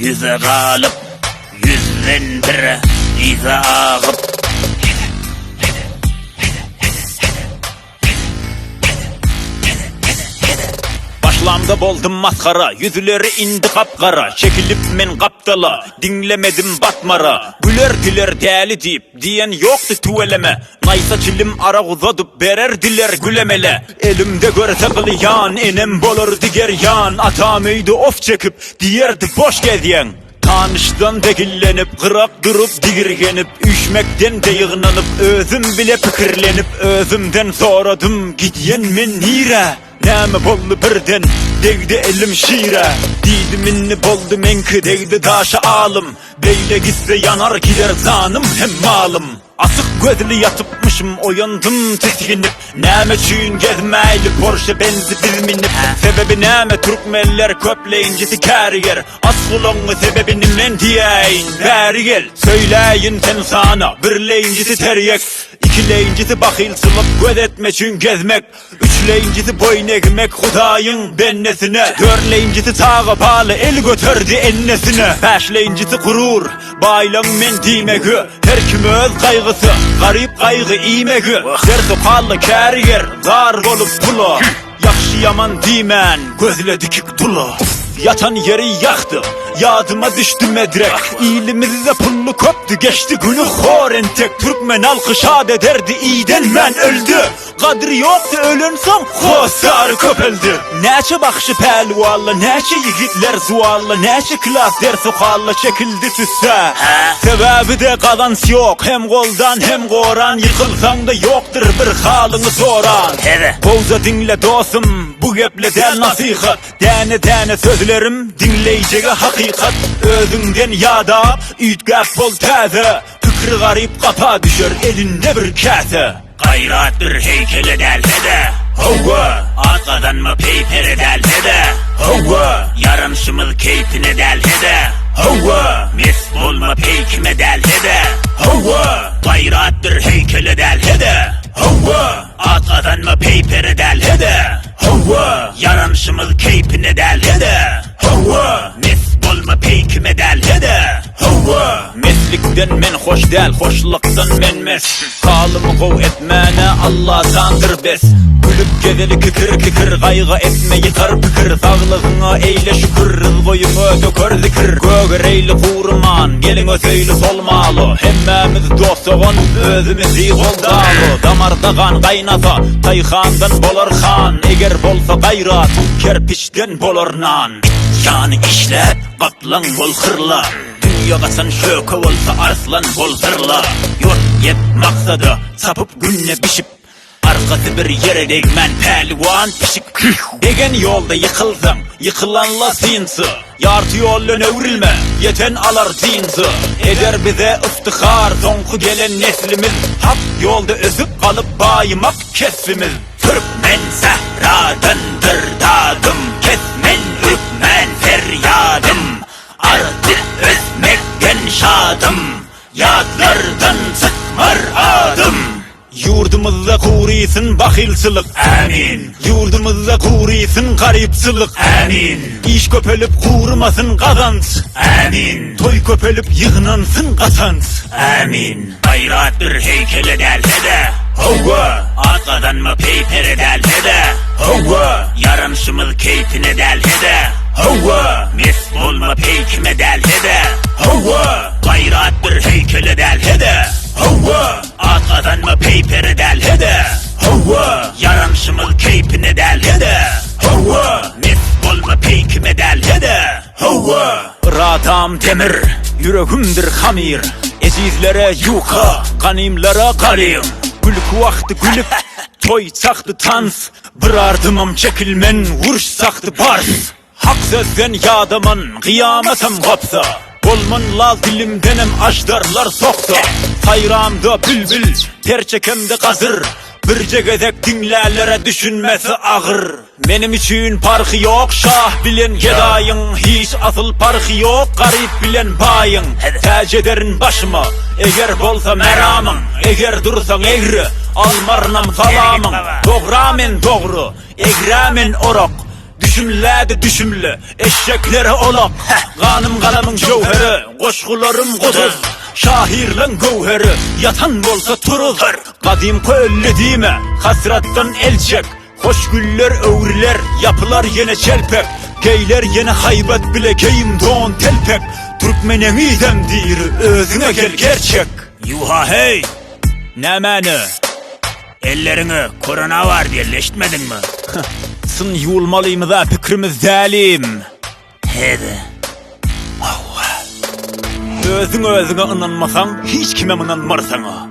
düze kalıp, yüzden bire ize ağıp. Başlamda boldum maskara, yüzleri indi kapkara. Çekilip men kaptala, dinlemedim batmara. Güler diler deli deyip, diyen yoktu tuveleme. Naysa çilim ara uzadıp bererdiler gülemele. Elimde görse kılıyan, enem bolur diger yan. Atamıydı of çekip, diyerdi boş geziyen. Tanıştan dekillenip, kırak durup digirgenip, üşmekten de yığınlanıp, özüm bile pikirlenip, özümden soradım, gidiyen men nire? Näme boldu birden, degdi elim şiire. Didiminni boldu menki, degdi taşa alım. Beyle gitse yanar gider zanım hem malım. Asık gözlü yatıpmışım, oyandım tiskinip. Näme çüğün gezmeyli, Porsche benzi bilminip. Sebebi näme Türkmenler köpleyinci kariyer. Asılongu sebebini men diyeyin, beri gel. Söyleyin sen sana, birleyincisi teryek. İkileyincisi bakilsılıp göz etme çün gezmek. Üçleyincisi boyun ekmek Hudayın bennesine. Dörleyincisi sağa bağlı el götürdü ennesine. Beşleyincisi kurur baylan men dimegi. Her kim öz kaygısı garip kaygı imegi. Derdi kallı kariyer zar olup pulu. Yakşı yaman dimen gözle dikik dulu. Yatan yeri yaktı, yadıma düştü medrek. İyilimize pullu köptü, geçti günü horentek. Türkmen halkı şad ederdi, iyiden men öldü. Kadri yoktu ölün son, hosarı köpeldi. Neçe bakışı pelvalla, neçe yigitler zualla, neçe klas dersi kalla çekildi tüsse. Sebebi de kalans yok, hem koldan hem koran. Yıkılsan da yoktur bir halını soran. Boğza dinle dostum, bu gepleden nasihat. Dene dene sözlerim, dinleyeceğe hakikat. Özünden yada, üytgap bol taze. Fikri garip kapa düşer, elinde bir kase. Gayrat bir heykele delhede, hova. Arkadan mı peypere delhede, hova. Yaranışımız keyfine delhede, hova. Mes olma peykime delhede, hova. Gayrat bir heykele delhede, hova. Arkadan mı peypere delhede, hova. Yaranışımız keyfine delhede, hova. Mes olma peykime delhede, hova. Meslikten men hoş del, hoşluktan men mes. Kalımı kov etmene Allah'tandır bes. Gülüp gezeli kikir kikir, kaygı etme yıkar pikir. Sağlığına eyle şükür, rızgoyumu dökör zikir. Göğreyle kurman, gelin özeyle solmalı. Hemmemiz dostağın, özümüzü koldalı. Damarda kan kaynasa, tayhandan bolar han. Eğer bolsa gayrat, kerpiçten bolar nan. Yani işlet, kaplan bol hırla. Dünyada sen şöke olsa arslan bol zırla. Yurt yet maksadı, sapıp günle bişip. Arkası bir yere değmen pehlivan pişik. Degen yolda yıkılsam, yıkılanla sinsi. Yartı yolla nevrilme, yeten alar zinsi. Eder bize iftihar, sonku gelen neslimiz. Hak yolda özüp kalıp bayımak kesimiz. Türkmen sehradandır dadım, kesmen hükmen feryadım. Artık özmekten şadım, yadlardan sıkmar adım. Yurdumuzda kuriysin bakilsılık, amin. Yurdumuzda kuriysin garipsılık, amin. İş köpelip kurmasın kazanç, amin. Toy köpelip yığınansın kazanç, amin. Gayrat bir heykele delhede, hova. Arkadan mı peypere delhede, hova. Yaranışımız keyfine delhede, hova. Mes olma peykime delhede, hova. Gayrat bir heykele delhede, hova. Arkadan mı peypere delhede, hova. Yaranışımız keyfine delhede, hova. Mes olma peykime delhede, hova. Radam demir, yüreğimdir hamir. Ezizlere yuka, kanimlere kalim. Gülük vakti gülüp, toy çaktı tans. Bir ardımam çekilmen, vuruş saktı bars. Hak sözden yadamın, kıyametim kopsa. Olman laz dilimdenem ajdarlar soksa. Sayramda bülbül, perçekemde kazır. Bir gezek dinlerlere düşünmesi ağır. Benim için parkı yok, şah bilen gedayın. Hiç asıl parkı yok, garip bilen bayın. Tercih ederin başıma, eğer bolsa meramın. Eğer dursan egri, almarnam salamın. Doğramen doğru, egramen orok. Düşümledi düşümlü eşeklere olak. Kanım kalamın jowheri, koşkularım kutuz. Şahirlen gowheri, yatan bolsa turuz. Kadim köllediğime hasrattan el çek. Hoş güller öwriler, yapılar yine çelpek. Geyler yine haybet bile geyim don telpek. Türkmenen idem diri, özüne gel gerçek. Yuha hey! Ne meni? Ellerini korona var diye leşitmedin mi? Sın yulmalıyım da fikrimiz zalim. Hedi. Özüne inanmasan hiç kime inanmar sana.